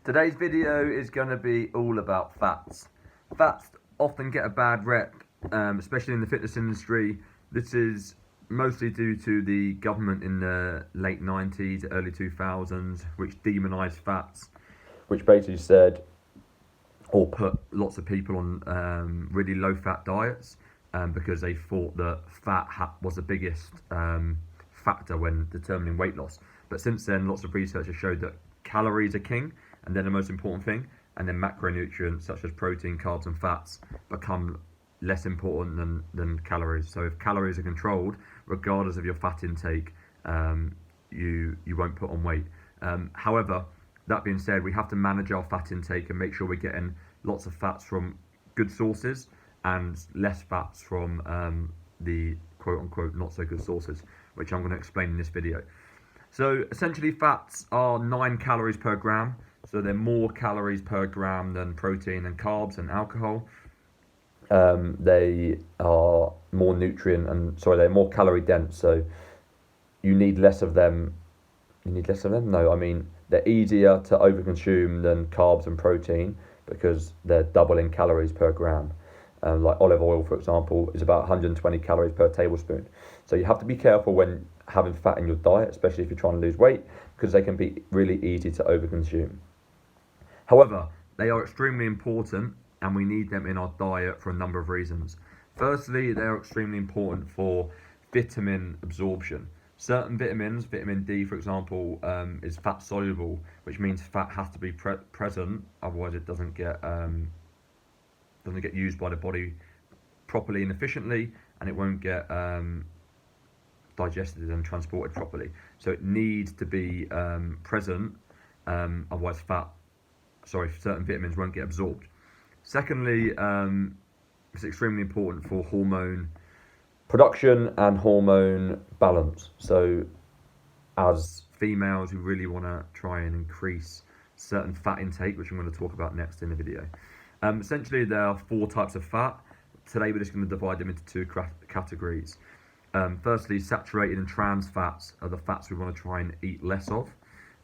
Today's video is going to be all about fats. Fats often get a bad rep, especially in the fitness industry. This is mostly due to the government in the late 90s, early 2000s, which demonised fats, which basically said, or put lots of people on really low fat diets because they thought that fat was the biggest factor when determining weight loss. But since then, lots of research has showed that calories are king, and they're the most important thing, and then macronutrients such as protein, carbs and fats become less important than calories. So if calories are controlled, regardless of your fat intake, you won't put on weight. However, that being said, we have to manage our fat intake and make sure we're getting lots of fats from good sources and less fats from the quote-unquote not so good sources, which I'm going to explain in this video. So essentially, fats are 9 calories per gram. So they're more calories per gram than protein and carbs and alcohol. They are more they're more calorie dense. So you need less of them. You need less of them? No, I mean, they're easier to overconsume than carbs and protein because they're double in calories per gram. Like olive oil, for example, is about 120 calories per tablespoon. So you have to be careful when having fat in your diet, especially if you're trying to lose weight, because they can be really easy to overconsume. However, they are extremely important and we need them in our diet for a number of reasons. Firstly, they are extremely important for vitamin absorption. Certain vitamins, vitamin D for example, is fat soluble, which means fat has to be present, otherwise it doesn't get used by the body properly and efficiently, and it won't get digested and transported properly. So it needs to be present, otherwise certain vitamins won't get absorbed. Secondly, it's extremely important for hormone production and hormone balance. So as females who really want to try and increase certain fat intake, which I'm going to talk about next in the video. Essentially, there are 4 types of fat. Today, we're just going to divide them into 2 categories. Firstly, saturated and trans fats are the fats we want to try and eat less of,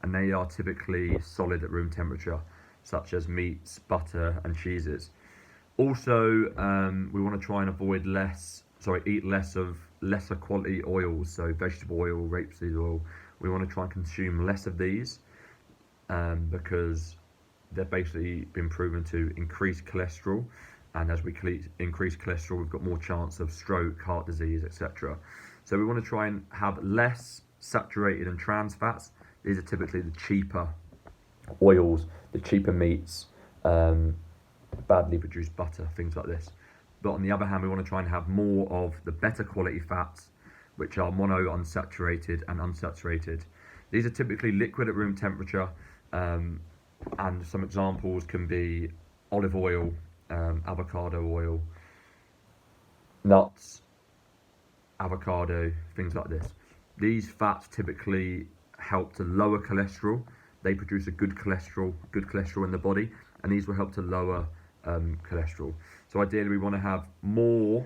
and they are typically solid at room temperature, such as meats, butter, and cheeses. Also, we want to try and eat less of lesser quality oils, so vegetable oil, rapeseed oil. We want to try and consume less of these because they've basically been proven to increase cholesterol, and as we increase cholesterol, we've got more chance of stroke, heart disease, etc. So we want to try and have less saturated and trans fats. These are typically the cheaper oils, the cheaper meats, badly produced butter, things like this. But on the other hand, we want to try and have more of the better quality fats, which are monounsaturated and unsaturated. These are typically liquid at room temperature, and some examples can be olive oil, avocado oil, nuts, avocado, things like this. These fats typically help to lower cholesterol. They produce a good cholesterol in the body, and these will help to lower cholesterol. So ideally, we want to have more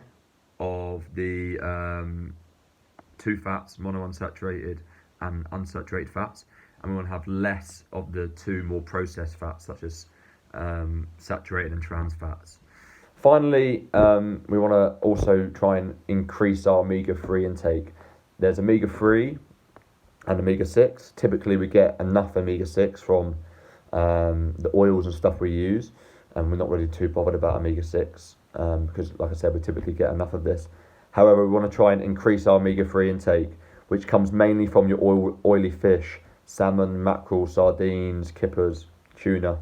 of the 2 fats, monounsaturated and unsaturated fats, and we want to have less of the 2 more processed fats, such as saturated and trans fats. Finally, we want to also try and increase our omega-3 intake. There's omega-3 and omega-6. Typically, we get enough omega-6 from the oils and stuff we use, and we're not really too bothered about omega-6 because, like I said, we typically get enough of this. However, we want to try and increase our omega-3 intake, which comes mainly from your oily fish, salmon, mackerel, sardines, kippers, tuna.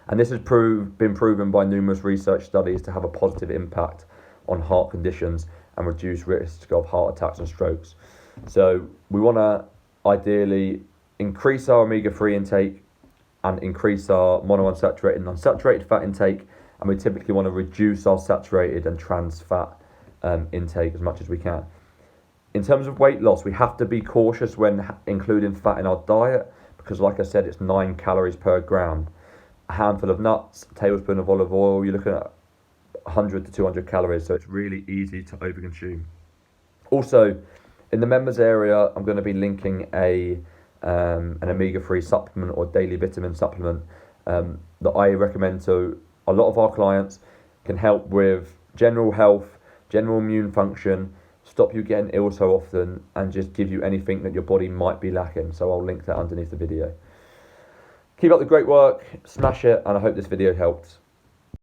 And this has been proven by numerous research studies to have a positive impact on heart conditions and reduce risk of heart attacks and strokes. So we want to ideally increase our omega-3 intake and increase our monounsaturated and unsaturated fat intake, and we typically want to reduce our saturated and trans fat intake as much as we can. In terms of weight loss, we have to be cautious when including fat in our diet because, like I said, it's 9 calories per gram. A handful of nuts, a tablespoon of olive oil, you're looking at 100 to 200 calories, so it's really easy to overconsume. Also, in the members area, I'm going to be linking a an omega-3 supplement or daily vitamin supplement that I recommend to a lot of our clients. Can help with general health, general immune function, stop you getting ill so often, and just give you anything that your body might be lacking. So I'll link that underneath the video. Keep up the great work, smash it, and I hope this video helped.